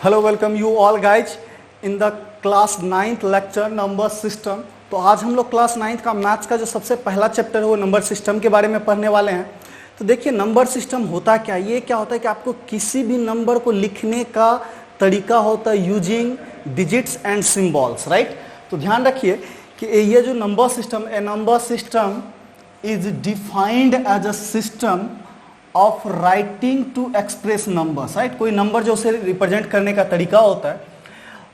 Hello welcome you all guys in the class 9th lecture number system. तो आज हम लोग क्लास 9th का मैथ्स का जो सबसे पहला चैप्टर है वो नंबर सिस्टम के बारे में पढ़ने वाले हैं। तो देखिए नंबर सिस्टम होता क्या, ये क्या होता है कि आपको किसी भी नंबर को लिखने का तरीका होता है using digits and symbols, right. तो ध्यान रखिए कि ये जो number system, a number system is defined as a system of writing to express numbers, right. कोई नंबर जो उसे रिप्रेजेंट करने का तरीका होता है,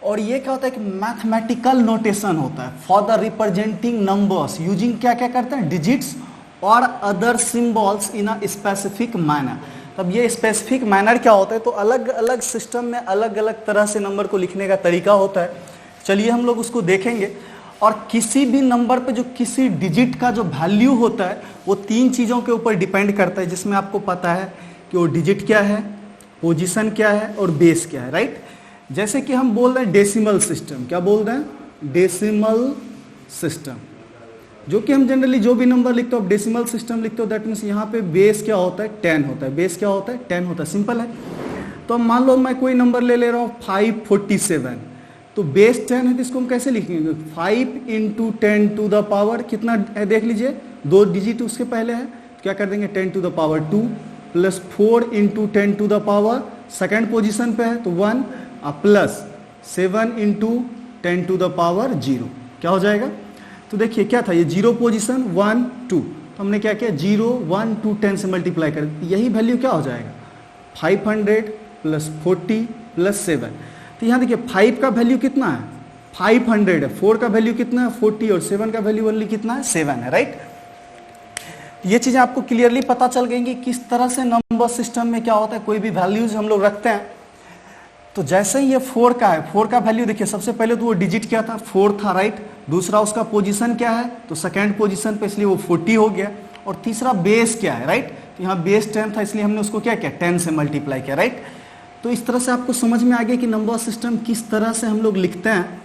और ये क्या होता है कि मैथमेटिकल नोटेशन होता है for the representing numbers using क्या क्या करते हैं, डिजिट्स और other symbols in a specific manner. तब ये स्पेसिफिक मैनर क्या होता है, तो अलग अलग सिस्टम में अलग अलग तरह से नंबर को लिखने का तरीका होता है। चलिए हम लोग उसको देखेंगे। और किसी भी नंबर पे जो किसी डिजिट का जो वैल्यू होता है वो तीन चीज़ों के ऊपर डिपेंड करता है, जिसमें आपको पता है कि वो डिजिट क्या है, पोजीशन क्या है और बेस क्या है, राइट। जैसे कि हम बोल रहे हैं डेसिमल सिस्टम, क्या बोल रहे हैं, डेसिमल सिस्टम, जो कि हम जनरली जो भी नंबर लिखते हो डेसिमल सिस्टम लिखते हो, दैट मीन्स यहाँ पे बेस क्या होता है, 10 होता है। बेस क्या होता है, 10 होता है, सिंपल है। तो अब मान लो मैं कोई नंबर ले रहा हूँ 547, तो बेस 10 है, तो इसको हम कैसे लिखेंगे, 5 × 10 टू द पावर कितना है, देख लीजिए, दो डिजिट उसके पहले है, तो क्या कर देंगे 10 to the power 2 plus 4 × 10 to the power second position पे है तो 1 प्लस 7 × 10 टू द पावर 0, क्या हो जाएगा। तो देखिए क्या था, ये 0 पोजीशन 1 2, तो हमने क्या किया 0 1 2 10 से मल्टीप्लाई कर, यही वैल्यू क्या हो जाएगा 500 प्लस 40 प्लस 7। तो यहाँ देखिए 5 का वैल्यू कितना है 500 है, 4 का वैल्यू कितना है 40 और 7 का वैल्यू ओनली कितना है 7 है, राइट। ये चीजें आपको क्लियरली पता चल गई कि किस तरह से नंबर सिस्टम में क्या होता है, कोई भी वैल्यूज हम लोग रखते हैं। तो जैसे ही ये 4 का है, 4 का वैल्यू देखिए सबसे पहले तो वो डिजिट क्या था 4 था, राइट। दूसरा उसका पोजीशन क्या है, तो सेकेंड पोजीशन पे, इसलिए वो 40 हो गया। और तीसरा बेस क्या है, राइट, तो यहाँ बेस 10 था, इसलिए हमने उसको क्या किया 10 से मल्टीप्लाई किया, राइट। तो इस तरह से आपको समझ में आ गया कि नंबर सिस्टम किस तरह से हम लोग लिखते हैं।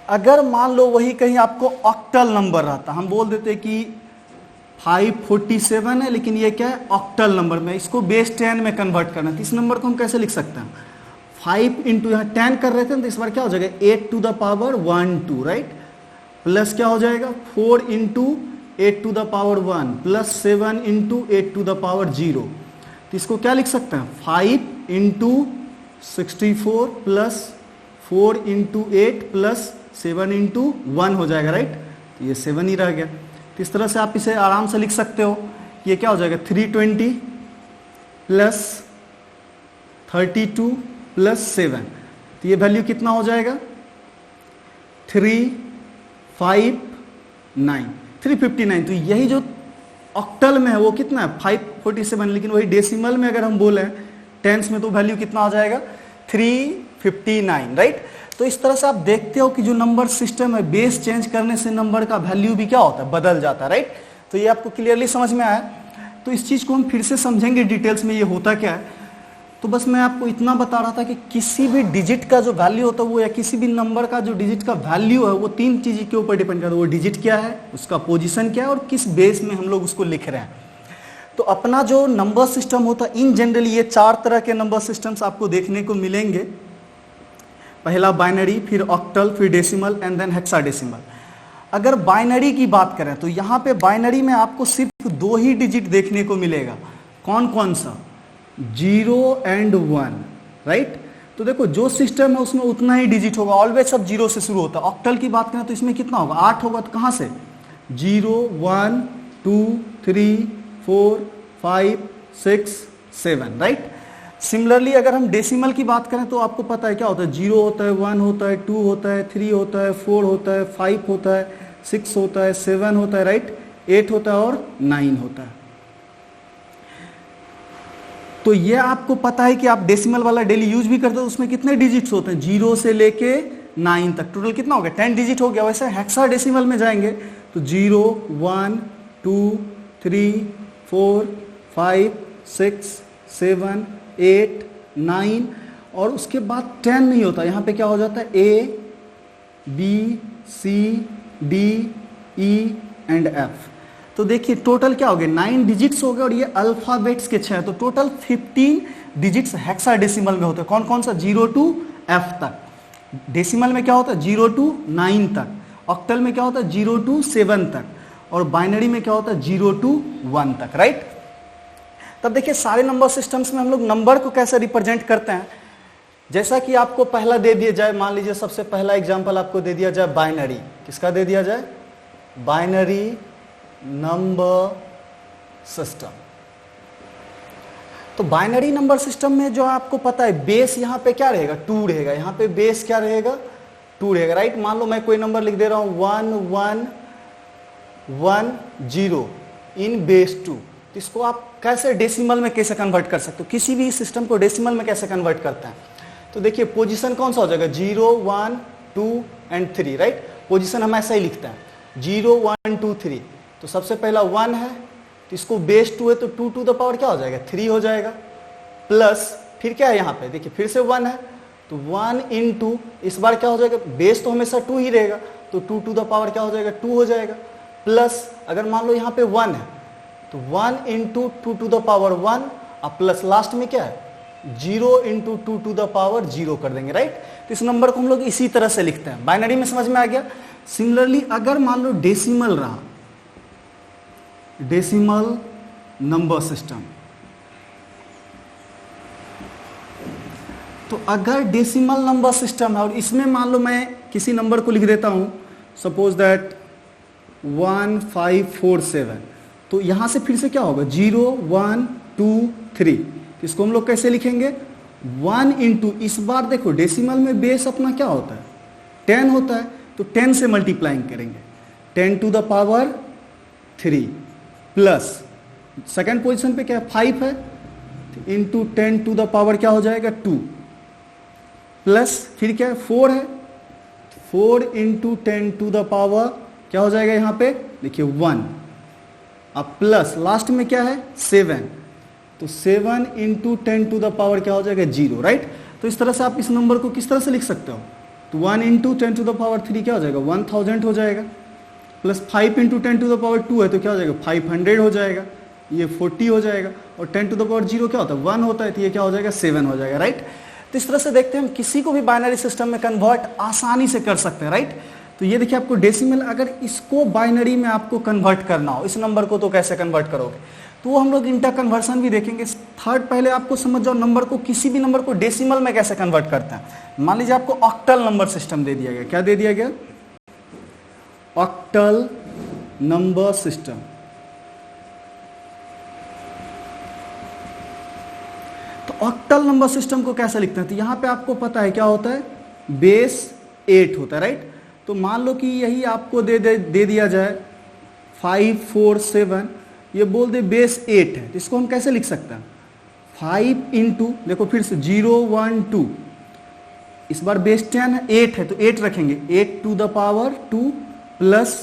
अगर मान लो वही कहीं आपको ऑक्टल नंबर रहता, हम बोल देते कि 547 है, लेकिन ये क्या है ऑक्टल नंबर में, इसको बेस 10 में कन्वर्ट करना है, तो इस नंबर को हम कैसे लिख सकते हैं, 5 × यहाँ 10 कर रहे थे तो इस बार क्या हो जाएगा 8 to the power 1 2, right, plus क्या हो जाएगा 4 × 8 to the power 1 plus 7 × 8 to the power 0। तो इसको क्या लिख सकते हैं 5 × 64 प्लस 4 × 8 प्लस 7 × 1 हो जाएगा, राइट। तो ये 7 ही रह गया। तो इस तरह से आप इसे आराम से लिख सकते हो। ये क्या हो जाएगा 320 प्लस 32 प्लस 7, तो ये वैल्यू कितना हो जाएगा 359। तो यही जो ऑक्टल में है वो कितना है 547, लेकिन वही डेसिमल में अगर हम बोले टेंस में तो वैल्यू कितना आ जाएगा 359, राइट। तो इस तरह से आप देखते हो कि जो नंबर सिस्टम है बेस चेंज करने से नंबर का वैल्यू भी क्या होता है, बदल जाता है, राइट। तो ये आपको क्लियरली समझ में आया। तो इस चीज को हम फिर से समझेंगे डिटेल्स में ये होता क्या है। तो बस मैं आपको इतना बता रहा था कि किसी भी डिजिट का जो वैल्यू होता है वो, या किसी भी नंबर का जो डिजिट का वैल्यू है वो तीन चीज़ के ऊपर डिपेंड करता है, वो डिजिट क्या है, उसका पोजीशन क्या है और किस बेस में हम लोग उसको लिख रहे हैं। तो अपना जो नंबर सिस्टम होता है इन जनरली ये 4 तरह के नंबर सिस्टम्स आपको देखने को मिलेंगे। पहला बाइनरी, फिर ऑक्टल, फिर डेसिमल एंड देन हेक्साडेसिमल। अगर बाइनरी की बात करें तो यहाँ पे बाइनरी में आपको सिर्फ 2 ही डिजिट देखने को मिलेगा। कौन कौन सा, 0 और 1, राइट। तो देखो जो सिस्टम है उसमें उतना ही डिजिट होगा, ऑलवेज सब 0 से शुरू होता है। ऑक्टल की बात करें तो इसमें कितना होगा 8 होगा, तो कहाँ से 0 1 2 3 4 5 6 7, राइट। सिमिलरली अगर हम डेसिमल की बात करें तो आपको पता है क्या होता है, 0 होता है, 1 होता है, 2 होता है, 3 होता है, 4 होता है, 5 होता है, 6 होता है, 7 होता है, राइट, 8 होता है और 9 होता है। तो ये आपको पता है कि आप डेसिमल वाला डेली यूज भी करते हो, उसमें कितने डिजिट्स होते हैं 0 से लेके 9 तक, टोटल कितना हो गया 10 डिजिट हो गया। वैसे हेक्साडेसिमल में जाएंगे तो 0 1 2 3 4 5 6 7 8 9 और उसके बाद 10 नहीं होता, यहाँ पे क्या हो जाता है A B C D E and F। तो देखिए टोटल क्या हो गया 9 डिजिट्स हो गए और ये अल्फाबेट्स के 6, तो टोटल 15 डिजिट्स हेक्साडेसिमल में होते हैं। कौन कौन सा? 0 to F तक। डेसिमल में क्या होता है? 0 to 9 तक। ऑक्टल में क्या होता है? 0 to 7 तक। और बाइनरी में क्या होता है? 0 to 1 तक, राइट। तब देखिए सारे नंबर सिस्टम्स में हम लोग नंबर को कैसे रिप्रेजेंट करते हैं। जैसा कि आपको पहला दे दिया जाए, मान लीजिए सबसे पहला एग्जांपल आपको दे दिया जाए बाइनरी। किसका दे दिया जाए? Binary number system. तो बाइनरी नंबर सिस्टम में जो आपको पता है बेस यहाँ पे क्या रहेगा? 2 रहेगा। यहाँ पे बेस क्या रहेगा? 2 रहेगा, राइट। मान लो मैं कोई नंबर लिख दे रहा हूं 1 1 1 0 इन बेस 2। तो इसको आप कैसे डेसिमल में कैसे कन्वर्ट कर सकते हो? किसी भी सिस्टम को डेसिमल में कैसे कन्वर्ट करते हैं? तो देखिए पोजीशन कौन सा हो जाएगा? 0 1 2 एंड 3, राइट। पोजीशन हम ऐसा ही लिखते हैं 0 1 2 3। तो सबसे पहला 1 है, तो इसको बेस 2 है तो 2 टू द पावर क्या हो जाएगा? 3 हो जाएगा। प्लस फिर क्या है यहाँ पे? देखिए फिर से 1 है, तो 1 into इस बार क्या हो जाएगा? बेस तो हमेशा 2 ही रहेगा, तो 2 टू द पावर क्या हो जाएगा? 2 हो जाएगा। प्लस अगर मान लो यहाँ पे 1 है, तो 1 into 2 टू द पावर 1 और प्लस लास्ट में क्या है? 0 into 2 टू द पावर 0 कर देंगे, राइट। तो इस नंबर को हम लोग इसी तरह से लिखते हैं। बाइनरी में समझ में आ गया। सिमिलरली अगर मान लो डेसिमल रहा, डेसिमल नंबर सिस्टम, तो अगर डेसिमल नंबर सिस्टम है और इसमें मान लो मैं किसी नंबर को लिख देता हूं, सपोज दैट 1547, तो यहां से फिर से क्या होगा? 0 1 2 3। इसको हम लोग कैसे लिखेंगे? 1 into इस बार देखो डेसिमल में बेस अपना क्या होता है? 10 होता है, तो 10 से मल्टीप्लाइंग करेंगे 10 to the power 3 plus second position पे क्या है? 5 है, इंटू 10 टू द पावर क्या हो जाएगा? 2 प्लस फिर क्या है? 4 है, 4 इंटू 10 टू द पावर क्या हो जाएगा? यहाँ पे देखिए 1। अब प्लस लास्ट में क्या है? 7, तो 7 इंटू 10 टू द पावर क्या हो जाएगा? 0, राइट। तो इस तरह से आप इस नंबर को किस तरह से लिख सकते हो? तो 1 इंटू 10 टू द पावर 3 क्या हो जाएगा? 1000 हो जाएगा। Plus 5 into 10 to the power 2 है, तो क्या हो जाएगा? 500 हो जाएगा। ये 40 हो जाएगा। और 10 टू द पावर 0 क्या होता है? 1 होता है, तो ये क्या हो जाएगा? 7 हो जाएगा, राइट। तो इस तरह से देखते हैं हम किसी को भी बाइनरी सिस्टम में कन्वर्ट आसानी से कर सकते हैं, राइट। तो ये देखिए आपको डेसिमल, अगर इसको बाइनरी में आपको कन्वर्ट करना हो, इस नंबर को, तो कैसे कन्वर्ट करोगे? तो वो हम लोग इंटर कन्वर्सन भी देखेंगे। थर्ड पहले आपको समझ जाओ नंबर को, किसी भी नंबर को डेसिमल में कैसे कन्वर्ट करते हैं। मान लीजिए आपको ऑक्टल नंबर सिस्टम दे दिया गया। क्या दे दिया गया? Octal number system. तो ऑक्टल नंबर सिस्टम को कैसे लिखते हैं? तो यहां पे आपको पता है क्या होता है? बेस 8 होता है, राइट। तो मान लो कि यही आपको दे दिया जाए 547, ये बोल दे बेस 8 है, तो इसको हम कैसे लिख सकते हैं? 5 इंटू, देखो फिर से 0 1 2, इस बार बेस 10 है, 8 है, तो 8 रखेंगे, 8 to the power 2 plus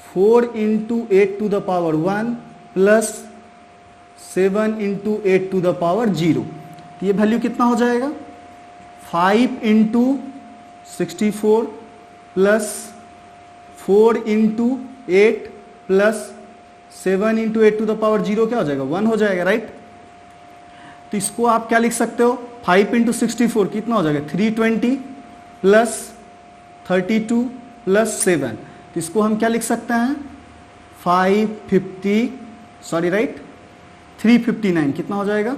4 into 8 to the power 1 plus 7 into 8 to the power 0। तो ये वैल्यू कितना हो जाएगा? 5 into 64 plus 4 into 8 plus 7 into 8 to the power 0 क्या हो जाएगा? 1 हो जाएगा, राइट। तो इसको आप क्या लिख सकते हो? 5 इंटू 64 कितना हो जाएगा? 320 प्लस 32 प्लस 7। तो इसको हम क्या लिख सकते हैं? 359 कितना हो जाएगा?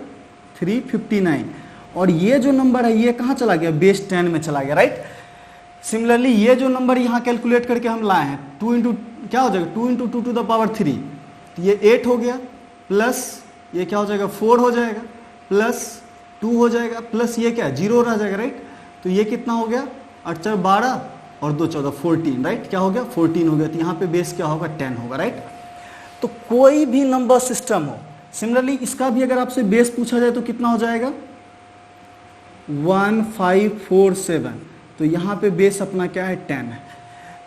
359। और ये जो नंबर है ये कहाँ चला गया? बेस 10 में चला गया, राइट। सिमिलरली ये जो नंबर यहाँ कैलकुलेट करके हम लाए हैं 2 इंटू क्या हो जाएगा? 2 इंटू 2 टू द पावर 3, तो ये 8 हो गया, प्लस ये क्या हो जाएगा? 4 हो जाएगा, प्लस 2 हो जाएगा, प्लस ये क्या है? 0 रह जाएगा, राइट। तो ये कितना हो गया? 8 4 12 और 2 14 14, राइट। क्या हो गया? 14 हो गया। तो यहाँ पे बेस क्या होगा? 10 होगा, राइट। तो कोई भी नंबर सिस्टम हो, सिमिलरली इसका भी अगर आपसे बेस पूछा जाए तो कितना हो जाएगा? 1547। तो यहाँ पे बेस अपना क्या है? 10 है।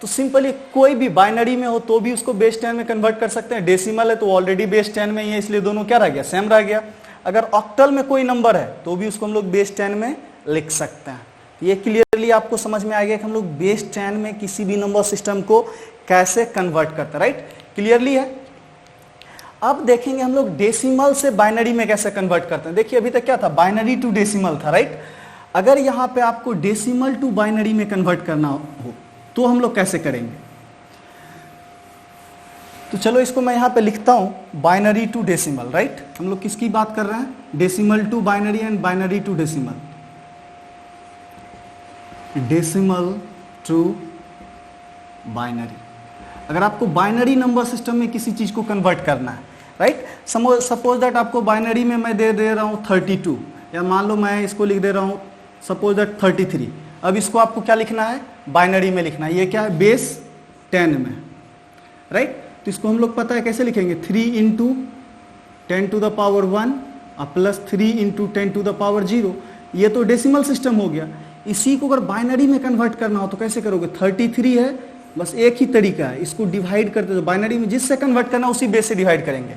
तो सिंपली कोई भी बाइनरी में हो तो भी उसको बेस 10 में कन्वर्ट कर सकते हैं। डेसिमल है तो ऑलरेडी बेस 10 में ही है, इसलिए दोनों क्या रह गया? सेम रह गया। अगर ऑक्टल में कोई नंबर है तो भी उसको हम लोग बेस 10 में लिख सकते हैं। तो ये क्लियरली आपको समझ में आ गया कि हम लोग बेस 10 में किसी भी नंबर सिस्टम को कैसे कन्वर्ट करते हैं, राइट। क्लियरली है। अब देखेंगे हम लोग डेसिमल से बाइनरी में कैसे कन्वर्ट करते हैं। देखिए अभी तक क्या था, बाइनरी टू डेसिमल था, राइट। अगर यहाँ पे आपको डेसिमल टू बाइनरी में कन्वर्ट करना हो तो हम लोग कैसे करेंगे, तो चलो इसको मैं यहाँ पे लिखता हूँ, बाइनरी टू डेसिमल, राइट। हम लोग किसकी बात कर रहे हैं, decimal to binary and binary to decimal, decimal to binary. अगर आपको बाइनरी नंबर सिस्टम में किसी चीज को कन्वर्ट करना है, राइट, सपोज दैट आपको बाइनरी में मैं दे रहा हूँ 32, या मान लो मैं इसको लिख दे रहा हूँ सपोज दैट 33। अब इसको आपको क्या लिखना है, बाइनरी में लिखना है। ये क्या है, बेस 10 में, राइट। तो इसको हम लोग पता है कैसे लिखेंगे, 3 इंटू 10 टू द पावर 1 और plus 3 into 10 to the power 0। ये तो डेसिमल सिस्टम हो गया। इसी को अगर बाइनरी में कन्वर्ट करना हो तो कैसे करोगे, 33 है, बस एक ही तरीका है, इसको डिवाइड करते, तो बाइनरी में जिससे कन्वर्ट करना उसी बेस से डिवाइड करेंगे।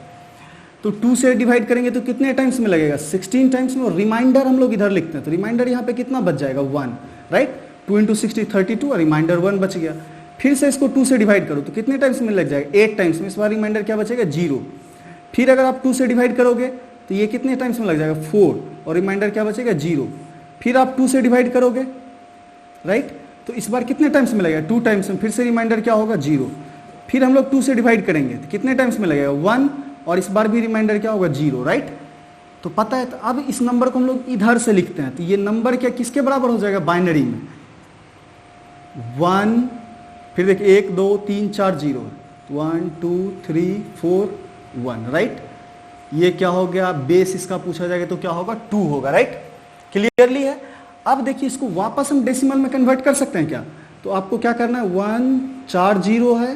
तो 2 से डिवाइड करेंगे तो कितने टाइम्स में लगेगा, 16 टाइम्स में। और रिमाइंडर हम लोग इधर लिखते हैं, तो रिमाइंडर यहाँ पे कितना बच जाएगा, 1, राइट। 2 इंटू 60 32 और रिमाइंडर 1 बच गया। फिर से इसको 2 से डिवाइड करो तो कितने टाइम्स में लग जाएगा, 8 टाइम्स में। इस बार रिमाइंडर क्या बचेगा, 0। फिर अगर आप 2 से डिवाइड करोगे तो ये कितने टाइम्स में लग जाएगा, 4, और रिमाइंडर क्या बचेगा, 0। फिर आप 2 से डिवाइड करोगे, राइट, तो इस बार कितने टाइम्स में लगेगा, 2 टाइम्स में। फिर से रिमाइंडर क्या होगा, 0। फिर हम लोग 2 से डिवाइड करेंगे तो कितने टाइम्स में लगेगा, 1, और इस बार भी रिमाइंडर क्या होगा, 0, राइट। तो पता है, तो अब इस नंबर को हम लोग इधर से लिखते हैं, तो ये नंबर क्या किसके बराबर हो जाएगा, बाइनरी में 1, फिर देखिए 1 2 3 4 0, 1 2 3 4 1, राइट। ये क्या हो गया, बेस इसका पूछा जाएगा तो क्या होगा, 2 होगा, राइट। क्लियरली है। अब देखिए इसको वापस हम डेसिमल में कन्वर्ट कर सकते हैं क्या, तो आपको क्या करना है, 1 4 0 है,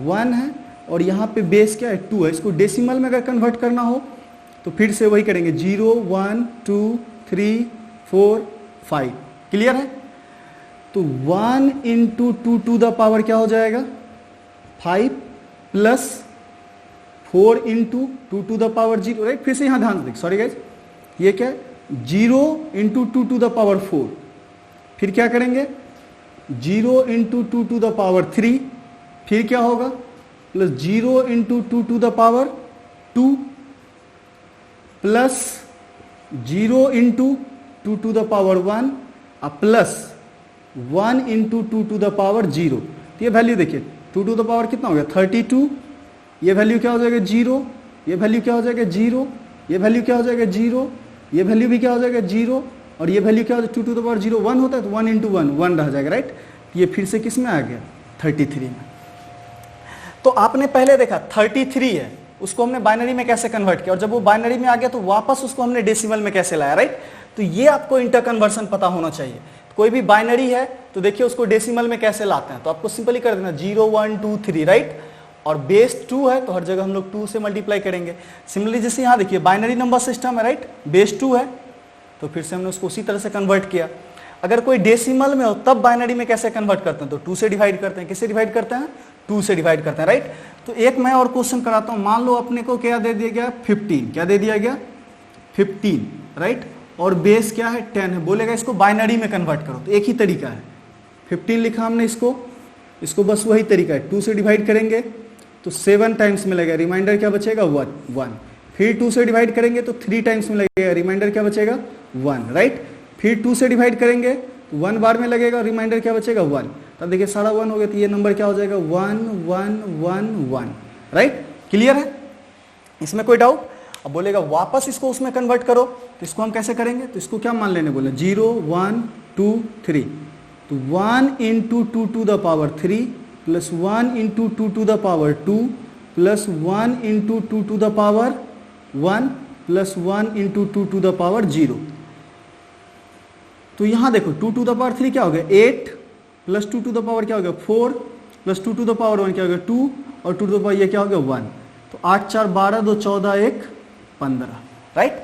1 है, और यहाँ पे बेस क्या है, 2 है। इसको डेसिमल में अगर कन्वर्ट करना हो तो फिर से वही करेंगे, 0 1 2 3 4 5। क्लियर है। तो 1 इंटू 2 टू द पावर क्या हो जाएगा, 5, plus 4 into 2 to the power 0, right. फिर से यहाँ ध्यान दें, सॉरी गाइज, ये क्या है, 0 इंटू 2 टू द पावर 4। फिर क्या करेंगे, 0 इंटू 2 टू द पावर 3। फिर क्या होगा, plus 0 into 2 to the power 2, plus 0 into 2 to the power 1 और plus 1 into 2 to the power 0। तो ये वैल्यू देखिए, 2 टू द पावर कितना हो गया, 32। ये वैल्यू क्या हो जाएगा, 0। ये वैल्यू क्या हो जाएगा, 0। ये वैल्यू क्या हो जाएगा, 0। ये वैल्यू भी क्या हो जाएगा, 0। और ये वैल्यू क्या हो जाएगा, 2 टू द पावर 0 1 होता है, तो 1 इंटू 1 रह जाएगा, राइट। ये फिर से किस में आ गया, 33 में। तो आपने पहले देखा 33 है, उसको हमने बाइनरी में कैसे कन्वर्ट किया, और जब वो बाइनरी में आ गया तो वापस उसको हमने डेसिमल में कैसे लाया, राइट। तो ये आपको इंटर कन्वर्सन पता होना चाहिए। कोई भी बाइनरी है तो देखिए उसको डेसिमल में कैसे लाते हैं, तो आपको सिंपली कर देना 0 1 2 3, राइट। और बेस 2 है तो हर जगह हम लोग 2 से मल्टीप्लाई करेंगे। सिमिलरली जैसे यहाँ देखिए बाइनरी नंबर सिस्टम है, राइट, बेस 2 है तो फिर से हमने उसको उसी तरह से कन्वर्ट किया। अगर कोई डेसिमल में हो तब बाइनरी में कैसे कन्वर्ट करते हैं, तो 2 से डिवाइड करते हैं। किससे डिवाइड करते हैं, 2 से डिवाइड करते हैं, राइट। तो एक मैं और क्वेश्चन कराता हूं, मान लो अपने को क्या दे दिया गया, 15। क्या दे दिया गया, 15, राइट, और बेस क्या है, 10 है। बोलेगा इसको बाइनरी में कन्वर्ट करो, तो एक ही तरीका है, 15 लिखा हमने, इसको बस वही तरीका है, 2 से डिवाइड करेंगे तो 7 टाइम्स में लगेगा, रिमाइंडर क्या बचेगा, 1। फिर 2 से डिवाइड करेंगे तो 3 टाइम्स में लगेगा, रिमाइंडर क्या बचेगा, 1, राइट। फिर 2 से डिवाइड करेंगे तो 1 बार में लगेगा, रिमाइंडर क्या बचेगा, 1। तब देखिए सारा 1 हो गया, तो ये नंबर क्या हो जाएगा, 1 1 1 1, राइट। क्लियर है, इसमें कोई डाउट। अब बोलेगा वापस इसको उसमें कन्वर्ट करो, तो इसको हम कैसे करेंगे, तो इसको क्या मान लेने बोले, 0 1 2 3। तो 1 into 2 to the power 3 plus 1 into 2 to the power 2 plus 1 into 2 to the power 1 plus 1 into 2 to the power 0। तो यहां देखो 2 टू द पावर 3 क्या हो गया, 8, प्लस 2 टू द पावर क्या हो गया, 4, प्लस 2 टू द पावर 1 क्या हो गया, 2, और 2 टू द पावर ये क्या हो गया, 1। तो 8 4 12 2 14 1 15, राइट।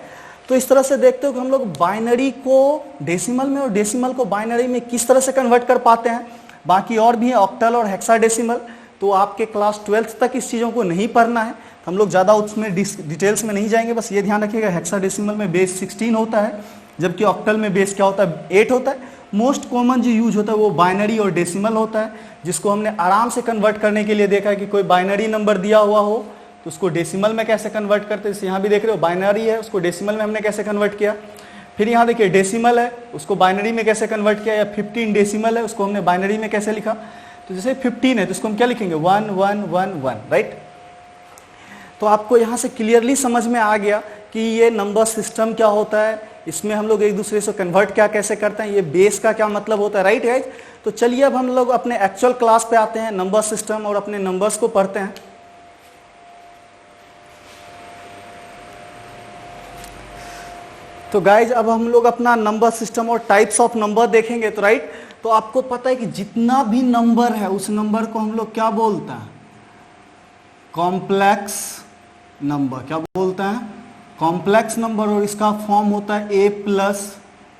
तो इस तरह से देखते हो कि हम लोग बाइनरी को डेसिमल में और डेसिमल को बाइनरी में किस तरह से कन्वर्ट कर पाते हैं। बाकी और भी है, ऑक्टल और हेक्साडेसिमल, तो आपके क्लास 12th तक इस चीज़ों को नहीं पढ़ना है, हम लोग ज़्यादा उसमें डिटेल्स में नहीं जाएंगे। बस ये ध्यान रखिएगा हेक्साडेसिमल में बेस 16 होता है, जबकि ऑक्टल में बेस क्या होता है, 8 होता है। मोस्ट कॉमन जो यूज होता है वो बाइनरी और डेसिमल होता है, जिसको हमने आराम से कन्वर्ट करने के लिए देखा है कि कोई बाइनरी नंबर दिया हुआ हो तो उसको डेसिमल में कैसे कन्वर्ट करते हैं, जैसे यहाँ भी देख रहे हो बाइनरी है, उसको डेसिमल में हमने कैसे कन्वर्ट किया। फिर यहाँ देखिए डेसिमल है, उसको बाइनरी में कैसे कन्वर्ट किया, या 15 डेसिमल है, उसको हमने बाइनरी में कैसे लिखा। तो जैसे 15 है तो इसको हम क्या लिखेंगे 1 1 1 1, राइट। तो आपको यहाँ से क्लियरली समझ में आ गया कि ये नंबर सिस्टम क्या होता है, इसमें हम लोग एक दूसरे से कन्वर्ट क्या कैसे करते हैं, ये बेस का क्या मतलब होता है, राइट गाइज। तो चलिए अब हम लोग अपने एक्चुअल क्लास पे आते हैं, नंबर सिस्टम और अपने नंबर्स को पढ़ते हैं। तो गाइज अब हम लोग अपना नंबर सिस्टम और टाइप्स ऑफ नंबर देखेंगे। तो राइट, तो आपको पता है कि जितना भी नंबर है उस नंबर को हम लोग क्या बोलते हैं, कॉम्प्लेक्स नंबर। क्या बोलते हैं, कॉम्प्लेक्स नंबर। और इसका फॉर्म होता है a plus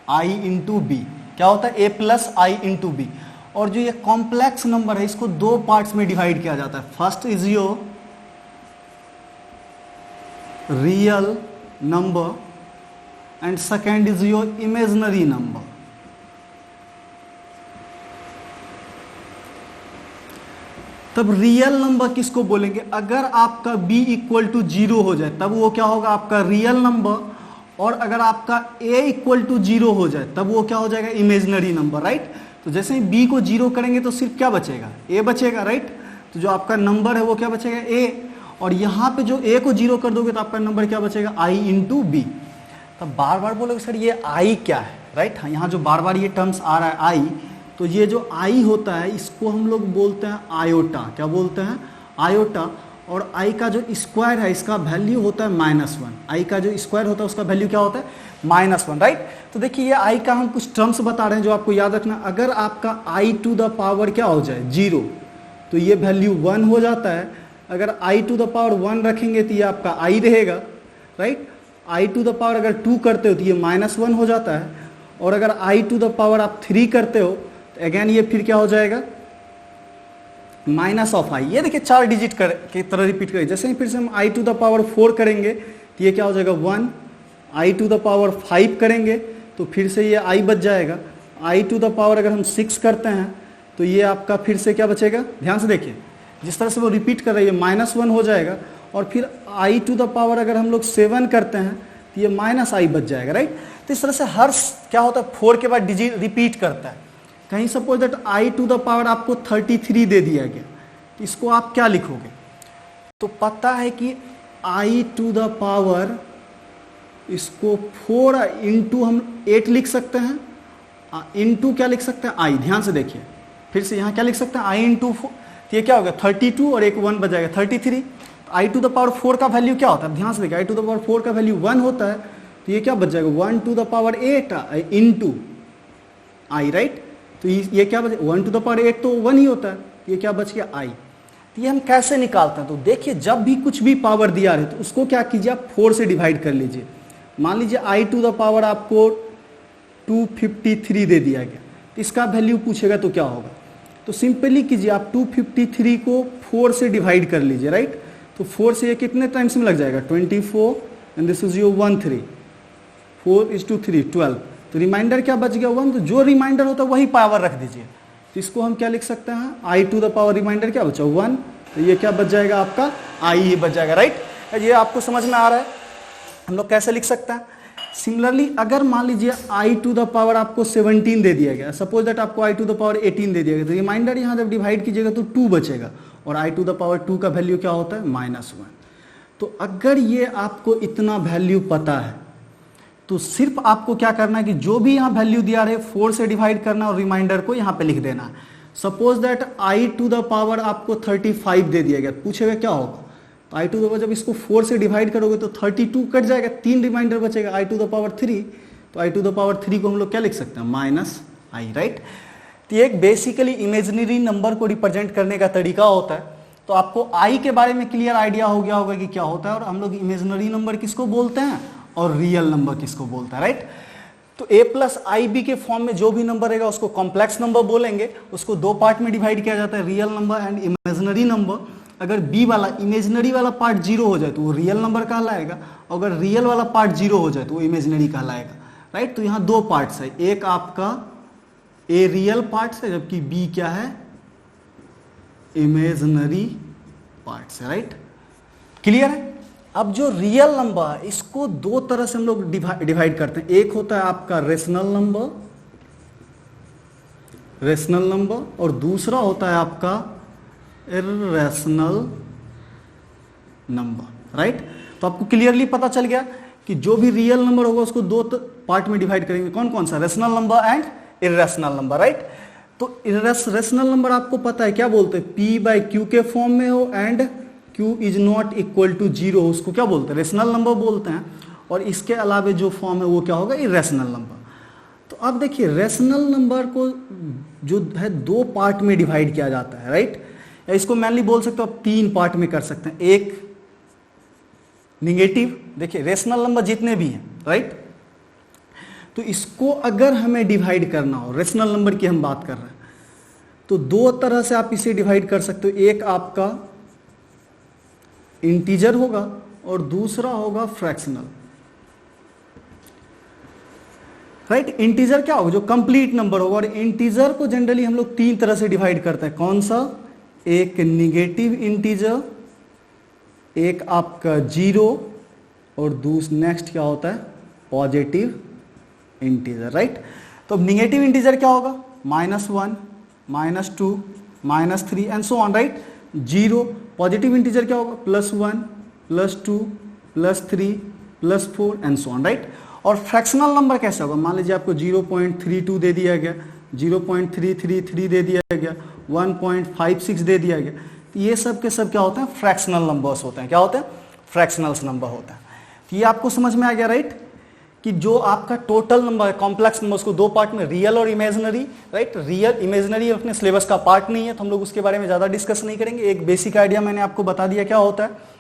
i into b. क्या होता है, a plus i into b. और जो ये कॉम्प्लेक्स नंबर है इसको दो पार्ट्स में डिवाइड किया जाता है। First is your real number and second is your imaginary number. तब रियल नंबर किसको बोलेंगे, अगर आपका b इक्वल टू 0 हो जाए तब वो क्या होगा, आपका रियल नंबर। और अगर आपका a इक्वल टू 0 हो जाए तब वो क्या हो जाएगा, इमेजिनरी नंबर, राइट। तो जैसे ही b को 0 करेंगे तो सिर्फ क्या बचेगा, a बचेगा, राइट। तो जो आपका नंबर है वो क्या बचेगा, a। और यहाँ पे जो a को 0 कर दोगे तो आपका नंबर क्या बचेगा, i इंटू बी। तब बार बार बोलोगे सर ये i क्या है, राइट। हाँ, यहाँ जो बार बार ये टर्म्स आ रहा है i, तो ये जो i होता है इसको हम लोग बोलते हैं आयोटा। क्या बोलते हैं, आयोटा। और i का जो स्क्वायर है इसका वैल्यू होता है -1। i का जो स्क्वायर होता है उसका वैल्यू क्या होता है, -1, राइट। तो देखिए ये i का हम कुछ टर्म्स बता रहे हैं जो आपको याद रखना। अगर आपका i टू द पावर क्या हो जाए 0 तो ये वैल्यू 1 हो जाता है। अगर i टू द पावर 1 रखेंगे तो ये आपका i रहेगा, right. i to the power अगर 2 करते हो तो ये -1 हो जाता है। और अगर i टू द पावर आप 3 करते हो तो अगेन ये फिर क्या हो जाएगा, माइनस ऑफ i। ये देखिए 4 डिजिट की तरह रिपीट करें। जैसे ही फिर से हम i टू द पावर 4 करेंगे तो ये क्या हो जाएगा 1। i टू द पावर 5 करेंगे तो फिर से ये i बच जाएगा। i टू द पावर अगर हम 6 करते हैं तो ये आपका फिर से क्या बचेगा, ध्यान से देखिए जिस तरह से वो रिपीट कर रही है, -1 हो जाएगा। और फिर i टू द पावर अगर हम लोग 7 करते हैं तो ये -i बच जाएगा, राइट। तो इस तरह से हर क्या होता है 4 के बाद डिजिट रिपीट करता है। कहीं suppose that i to the power आपको 33 दे दिया गया तो इसको आप क्या लिखोगे, तो पता है कि i टू द पावर इसको 4 इंटू हम 8 लिख सकते हैं, इंटू क्या लिख सकते हैं i। ध्यान से देखिए फिर से यहाँ क्या लिख सकते हैं, i इंटू 4, तो ये क्या होगा 32 और एक 1 बच जाएगा 33। i टू द पावर 4 का वैल्यू क्या होता है, ध्यान से देखिए i टू द पावर 4 का वैल्यू 1 होता है। तो ये क्या बच जाएगा 1 to the power 8 into i, right. तो ये क्या बचे, 1 टू द पावर 8 तो 1 ही होता है, ये क्या बच गया i। तो ये हम कैसे निकालते हैं, तो देखिए जब भी कुछ भी पावर दिया है तो उसको क्या कीजिए आप 4 से डिवाइड कर लीजिए। मान लीजिए i टू द पावर आपको 253 दे दिया गया तो इसका वैल्यू पूछेगा तो क्या होगा, तो सिंपली कीजिए आप 253 को 4 से डिवाइड कर लीजिए, राइट। तो 4 से ये कितने टाइम्स में लग जाएगा 24 and this is your 13, 4 is to 3 12। तो रिमाइंडर क्या बच गया 1। तो जो रिमाइंडर होता है वही पावर रख दीजिए। तो इसको हम क्या लिख सकते हैं, i to the power reminder क्या बचा 1, तो ये क्या बच जाएगा आपका i ही बच जाएगा, राइट। ये आपको समझ में आ रहा है हम लोग कैसे लिख सकते हैं। सिमिलरली अगर मान लीजिए i टू द पावर आपको 17 दे दिया गया, सपोज दैट आपको i टू द पावर 18 दे दिया गया, तो रिमाइंडर यहाँ जब डिवाइड कीजिएगा तो 2 बचेगा और i टू द पावर 2 का वैल्यू क्या होता है -1। तो अगर ये आपको इतना वैल्यू पता है तो सिर्फ आपको क्या करना है कि जो भी यहाँ वैल्यू दिया रहे 4 से डिवाइड करना और रिमाइंडर को यहाँ पे लिख देना है। Suppose that i to the power आपको 35 दे दिया गया, पूछेगा क्या होगा, तो i टू द पावर जब इसको 4 से डिवाइड करोगे तो 32 कट जाएगा, 3 रिमाइंडर बचेगा i टू द पावर 3। तो i टू द पावर 3 को हम लोग क्या लिख सकते हैं -i, राइट। तो ये एक बेसिकली इमेजिनरी नंबर को रिप्रेजेंट करने का तरीका होता है। तो आपको i के बारे में क्लियर आइडिया हो गया होगा कि क्या होता है और हम लोग इमेजिनरी नंबर किसको बोलते हैं और रियल नंबर किसको बोलता है, राइट। तो a प्लस आई बी के फॉर्म में जो भी नंबर रहेगा उसको कॉम्प्लेक्स नंबर बोलेंगे। उसको 2 पार्ट में डिवाइड किया जाता है, real number and imaginary number. अगर b वाला इमेजिनरी वाला पार्ट 0 हो जाए तो वो रियल नंबर कहलाएगा, अगर रियल वाला पार्ट 0 हो जाए तो वो इमेजिनरी कहलाएगा, राइट। तो यहाँ 2 पार्ट्स है, एक आपका a रियल पार्ट्स है जबकि b क्या है, इमेजिनरी पार्ट्स है, राइट। क्लियर है। अब जो रियल नंबर है इसको दो तरह से हम लोग डिवाइड करते हैं। एक होता है आपका रेशनल नंबर और दूसरा होता है आपका इर्रेशनल नंबर, राइट। तो आपको क्लियरली पता चल गया कि जो भी रियल नंबर होगा उसको दो पार्ट में डिवाइड करेंगे। कौन कौन सा? Rational number and irrational number, right. तो रेशनल नंबर आपको पता है क्या बोलते हैं? p/q के फॉर्म में हो and q is not equal to 0 हो, उसको क्या बोलते हैं? रेशनल नंबर बोलते हैं। और इसके अलावा जो फॉर्म है वो क्या होगा? Irrational number. तो अब देखिए रेशनल नंबर को जो है दो पार्ट में डिवाइड किया जाता है, राइट। या इसको मैनली बोल सकते हो आप तीन पार्ट में कर सकते हैं। एक निगेटिव, देखिए रेशनल नंबर जितने भी हैं, राइट, तो इसको अगर हमें डिवाइड करना हो, रेशनल नंबर की हम बात कर रहे हैं, तो दो तरह से आप इसे डिवाइड कर सकते हो। एक आपका इंटीजर होगा और दूसरा होगा फ्रैक्शनल, राइट। इंटीजर क्या होगा? जो कंप्लीट नंबर होगा। और इंटीजर को जनरली हम लोग तीन तरह से डिवाइड करते हैं। कौन सा? एक निगेटिव इंटीजर, एक आपका जीरो, और नेक्स्ट क्या होता है? Positive integer, right. तो अब निगेटिव इंटीजर क्या होगा? -1, -2, -3 and so on, right. Zero. Positive integer क्या होगा? +1, +2, +3, +4 एंड सो ऑन, राइट। और फ्रैक्शनल नंबर कैसा होगा? मान लीजिए आपको 0.32 दे दिया गया, 0.333 दे दिया गया, 1.56 दे दिया गया। तो ये सब के सब क्या होते हैं? फ्रैक्शनल नंबर्स होते हैं। क्या होते हैं? फ्रैक्शनल्स नंबर होते हैं। तो ये आपको समझ में आ गया, राइट, कि जो आपका टोटल नंबर है, कॉम्प्लेक्स नंबर, उसको दो पार्ट में, रियल और इमेजिनरी, राइट। रियल इमेजिनरी अपने सिलेबस का पार्ट नहीं है तो हम लोग उसके बारे में ज़्यादा डिस्कस नहीं करेंगे। एक बेसिक आइडिया मैंने आपको बता दिया क्या होता है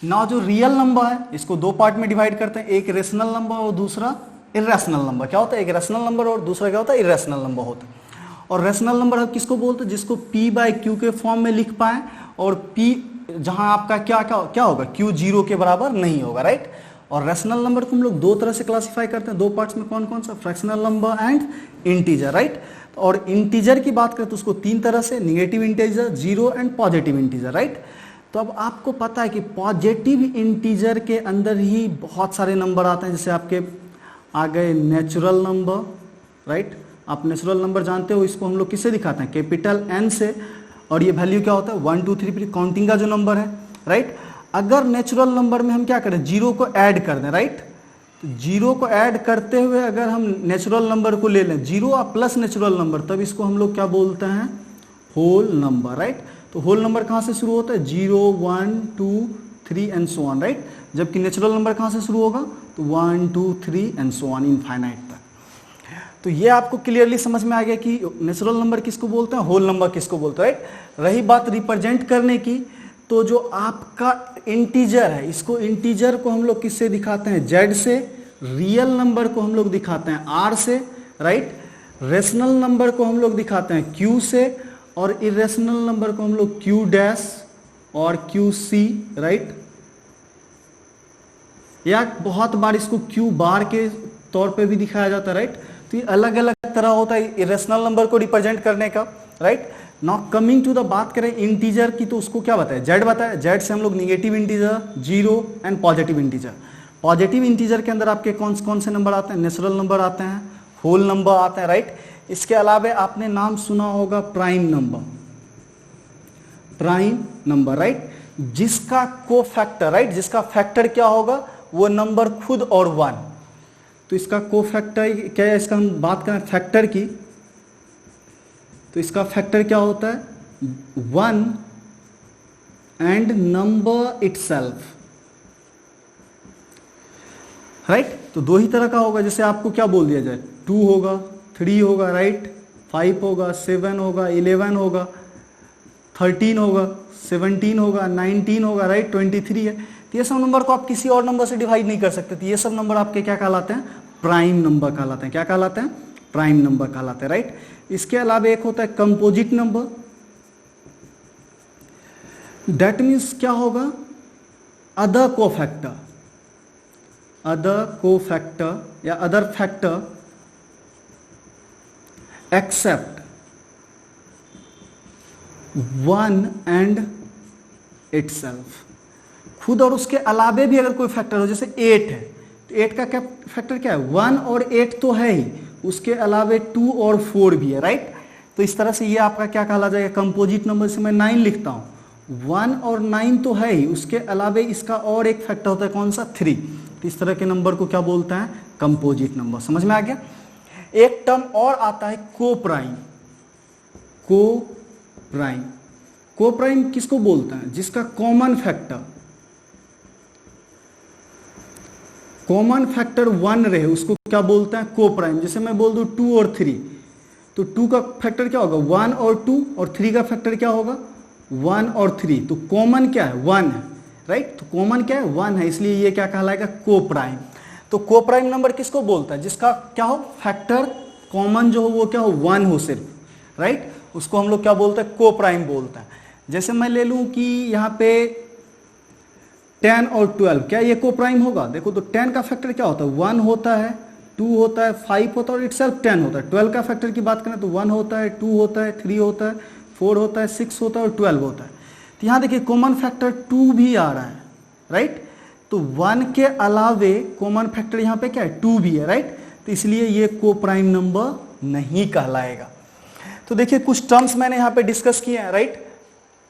ना। जो रियल नंबर है इसको दो पार्ट में डिवाइड करते हैं। एक रेशनल नंबर और दूसरा इर्रेशनल नंबर। क्या होता है? एक रेशनल नंबर और दूसरा क्या होता है? इर्रेशनल नंबर होता है। और रेशनल नंबर हम किसको बोलते हैं? जिसको p/q के फॉर्म में लिख पाए और p जहां आपका क्या होगा? q 0 के बराबर नहीं होगा, राइट। और रेशनल नंबर को हम लोग दो तरह से क्लासिफाई करते हैं, दो पार्ट्स में। कौन कौन सा? Fractional number and integer, right. और इंटीजर की बात करें तो उसको तीन तरह से, negative integer, zero and positive integer, right. तो अब आपको पता है कि पॉजिटिव इंटीजर के अंदर ही बहुत सारे नंबर आते हैं। जैसे आपके आ गए नेचुरल नंबर, राइट। आप नेचुरल नंबर जानते हो, इसको हम लोग किससे दिखाते हैं? कैपिटल N से। और ये वैल्यू क्या होता है? 1 2 3 काउंटिंग का जो नंबर है, राइट। अगर नेचुरल नंबर में हम क्या करें? जीरो को ऐड कर दें, राइट। तो जीरो को ऐड करते हुए अगर हम नेचुरल नंबर को ले लें, जीरो और प्लस नेचुरल नंबर, तब इसको हम लोग क्या बोलते हैं? Whole number, right. तो होल नंबर कहाँ से शुरू होता है? 0 1 2 3 एंड सो ऑन, राइट। जबकि नेचुरल नंबर कहाँ से शुरू होगा? तो 1 2 3 एंड सो ऑन, इनफाइनाइट तक। तो ये आपको क्लियरली समझ में आ गया कि नेचुरल नंबर किसको बोलते हैं, होल नंबर किसको बोलते हैं, राइट। रही बात रिप्रेजेंट करने की, तो जो आपका इंटीजर है, इसको इंटीजर को हम लोग किससे दिखाते हैं? जेड से। रियल नंबर को हम लोग दिखाते हैं आर से, राइट। रेशनल नंबर को हम लोग दिखाते हैं क्यू से, और इरेशनल नंबर को हम लोग क्यू डैश और क्यू सी, राइट। या बहुत बार इसको क्यू बार के तौर पे भी दिखाया जाता है, राइट। तो ये अलग अलग तरह होता है इरेशनल नंबर को रिप्रेजेंट करने का, right. Now coming to the बात करें इंटीजर की, तो उसको क्या बताया? जेड बताया। जेड से हम लोग negative integer, zero and positive integer. Positive integer के अंदर आपके कौन कौन से नंबर आते हैं? नेचुरल नंबर आते हैं, होल नंबर आते हैं, राइट। इसके अलावा आपने नाम सुना होगा प्राइम नंबर, राइट, जिसका को फैक्टर, राइट, जिसका फैक्टर क्या होगा? वो नंबर खुद और 1। तो इसका को फैक्टर क्या है? इसका हम बात करें फैक्टर की, तो इसका फैक्टर क्या होता है? 1 एंड नंबर इटसेल्फ, राइट। तो दो ही तरह का होगा। जैसे आपको क्या बोल दिया जाए? 2 होगा, 3 होगा, राइट, 5 होगा, 7 होगा, 11 होगा, 13 होगा, 17 होगा, 19 होगा, राइट, 23 है। तो ये सब नंबर को आप किसी और नंबर से डिवाइड नहीं कर सकते। तो ये सब नंबर आपके क्या कहलाते हैं? प्राइम नंबर कहलाते हैं। क्या कहलाते हैं? प्राइम नंबर कहलाते हैं, राइट। इसके अलावा एक होता है कंपोजिट नंबर। दैट मीन्स क्या होगा? अदर कोफैक्टर या other factor except 1 and itself, खुद और उसके अलावे भी अगर कोई फैक्टर हो, जैसे 8 है तो 8 का क्या फैक्टर क्या है, 1 और 8 तो है ही, उसके अलावे 2 और 4 भी है, राइट। तो इस तरह से ये आपका क्या कहला जाएगा, कंपोजिट नंबर से मैं 9 लिखता हूँ, 1 और 9 तो है ही, उसके अलावे इसका और एक फैक्टर होता है कौन सा, 3। तो इस तरह के नंबर को क्या बोलते हैं, कंपोजिट नंबर। समझ में आ गया। एक टर्म और आता है को प्राइम। को प्राइम, को प्राइम किसको बोलते हैं, जिसका कॉमन फैक्टर 1 रहे उसको क्या बोलते हैं, को प्राइम। जैसे मैं बोल दूं 2 और 3, तो 2 का फैक्टर क्या होगा, 1 और 2, और 3 का फैक्टर क्या होगा, 1 और 3। तो कॉमन क्या है, 1 है, राइट। तो कॉमन क्या है, 1 है, इसलिए ये क्या कहलाएगा, को प्राइम। तो को प्राइम नंबर किसको बोलता है, जिसका क्या हो, फैक्टर कॉमन जो हो वो क्या हो, 1 हो सिर्फ, राइट। उसको हम लोग क्या बोलते हैं, को प्राइम बोलते हैं। जैसे मैं ले लूं कि यहाँ पे 10 और 12, क्या ये को प्राइम होगा, देखो तो 10 का फैक्टर क्या होता है, 1 होता है, 2 होता है, 5 होता है और इटसेल्फ 10 होता है। 12 का फैक्टर की बात करें तो 1 होता है, 2 होता है, 3 होता है, 4 होता है, 6 होता है और 12 होता है। तो यहाँ देखिए कॉमन फैक्टर 2 भी आ रहा है, राइट। तो 1 के अलावे कॉमन फैक्टर यहाँ पे क्या है, 2 भी है, राइट। तो इसलिए ये को प्राइम नंबर नहीं कहलाएगा। तो देखिए कुछ टर्म्स मैंने यहाँ पे डिस्कस किए हैं, राइट।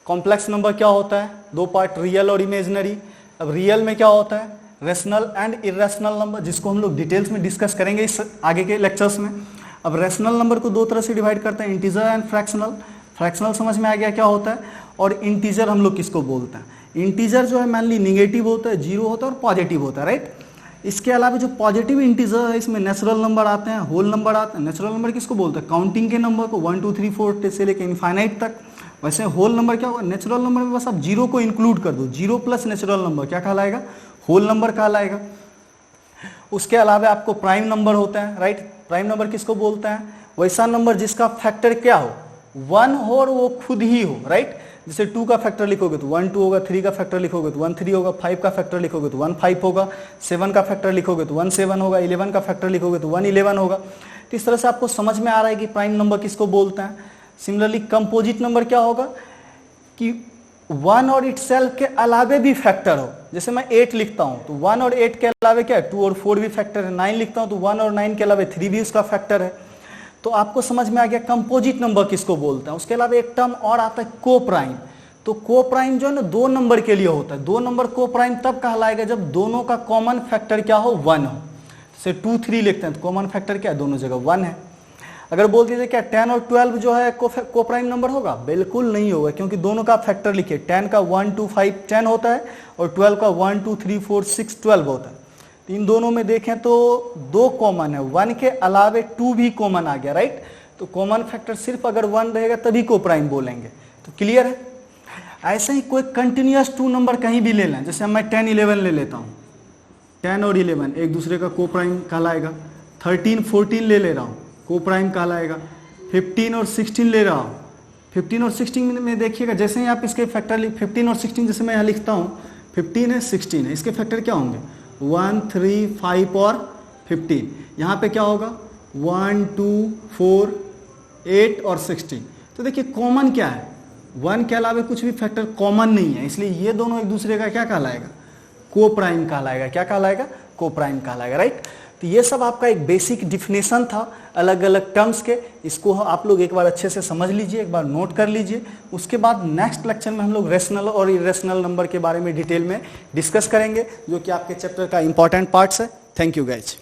कॉम्प्लेक्स नंबर क्या होता है, 2 पार्ट, रियल और इमेजिनरी। अब रियल में क्या होता है, रेशनल एंड इरेशनल नंबर, जिसको हम लोग डिटेल्स में डिस्कस करेंगे इस आगे के लेक्चर्स में। अब रेशनल नंबर को 2 तरह से डिवाइड करते हैं, इंटीजर एंड फ्रैक्शनल। फ्रैक्शनल समझ में आ गया क्या होता है, और इंटीजर हम लोग किसको बोलते हैं, इंटीजर जो है मेनली निगेटिव होता है, 0 होता है और पॉजिटिव होता है, राइट। इसके अलावा जो पॉजिटिव इंटीजर है इसमें नेचुरल नंबर आते हैं, होल नंबर आते हैं। नेचुरल नंबर किसको बोलते हैं, काउंटिंग के नंबर को, 1 2 3 4 से लेकर इनफाइनाइट तक। वैसे होल नंबर क्या होगा, नेचुरल नंबर में बस आप 0 को इंक्लूड कर दो, 0 प्लस नेचुरल नंबर क्या कहलाएगा, होल नंबर कहलाएगा। उसके अलावा आपको प्राइम नंबर होता है, राइट। प्राइम नंबर किसको बोलते हैं, वैसा नंबर जिसका फैक्टर क्या हो, 1 हो और वो खुद ही हो, राइट। जैसे 2 का फैक्टर लिखोगे तो 1 2 होगा, 3 का फैक्टर लिखोगे तो 1 3 होगा, 5 का फैक्टर लिखोगे तो 1 5 होगा, 7 का फैक्टर लिखोगे तो 1 7 होगा, 11 का फैक्टर लिखोगे तो 1 11 होगा। तो इस तरह से आपको समझ में आ रहा है कि प्राइम नंबर किसको बोलते हैं। सिमिलरली कंपोजिट नंबर क्या होगा कि 1 और इटसेल्फ के अलावे भी फैक्टर हो। जैसे मैं 8 लिखता हूं तो 1 और 8 के अलावे क्या है, 2 और 4 भी फैक्टर है। 9 लिखता हूं तो 1 और 9 के अलावे 3 भी उसका फैक्टर है। तो आपको समझ में आ गया कंपोजिट नंबर किसको बोलते हैं। उसके अलावा एक टर्म और आता है को प्राइम। तो को प्राइम जो है ना 2 नंबर के लिए होता है। 2 नंबर को प्राइम तब कहलाएगा जब दोनों का कॉमन फैक्टर क्या हो, 1 हो। जैसे 2 3 लिखते हैं तो कॉमन फैक्टर क्या है, दोनों जगह 1 है। अगर बोल दीजिए क्या 10 और 12 जो है को प्राइम नंबर होगा, बिल्कुल नहीं होगा, क्योंकि दोनों का फैक्टर लिखिए, 10 का 1 2 5 10 होता है और 12 का 1 2 3 4 6 12 होता है। तो इन दोनों में देखें तो 2 कॉमन है, 1 के अलावे 2 भी कॉमन आ गया, राइट। तो कॉमन फैक्टर सिर्फ अगर 1 रहेगा तभी को प्राइम बोलेंगे। तो क्लियर है। ऐसे ही कोई कंटिन्यूअस 2 नंबर कहीं भी ले लें, जैसे मैं 10 11 ले लेता हूँ, 10 और 11 एक दूसरे का को प्राइम कहलाएगा। 13 14 ले ले रहा हूँ, को प्राइम कहलाएगा। 15 और 16 ले रहा हूँ, 15 और 16 में देखिएगा जैसे ही आप इसके फैक्टर 15 और 16 जैसे मैं यहाँ लिखता हूँ, 15 है 16 है, इसके फैक्टर क्या होंगे 1 3 5 और 15। यहाँ पे क्या होगा 1 2 4 8 और 16। तो देखिए कॉमन क्या है, 1 के अलावा कुछ भी फैक्टर कॉमन नहीं है, इसलिए ये दोनों एक दूसरे का क्या कहलाएगा, को प्राइम कहलाएगा। क्या कहलाएगा, को प्राइम कहलाएगा, राइट। तो ये सब आपका एक बेसिक डिफिनेशन था अलग अलग टर्म्स के। इसको आप लोग एक बार अच्छे से समझ लीजिए, एक बार नोट कर लीजिए। उसके बाद नेक्स्ट लेक्चर में हम लोग रेशनल और इरेशनल नंबर के बारे में डिटेल में डिस्कस करेंगे, जो कि आपके चैप्टर का इंपॉर्टेंट पार्ट्स है। Thank you guys.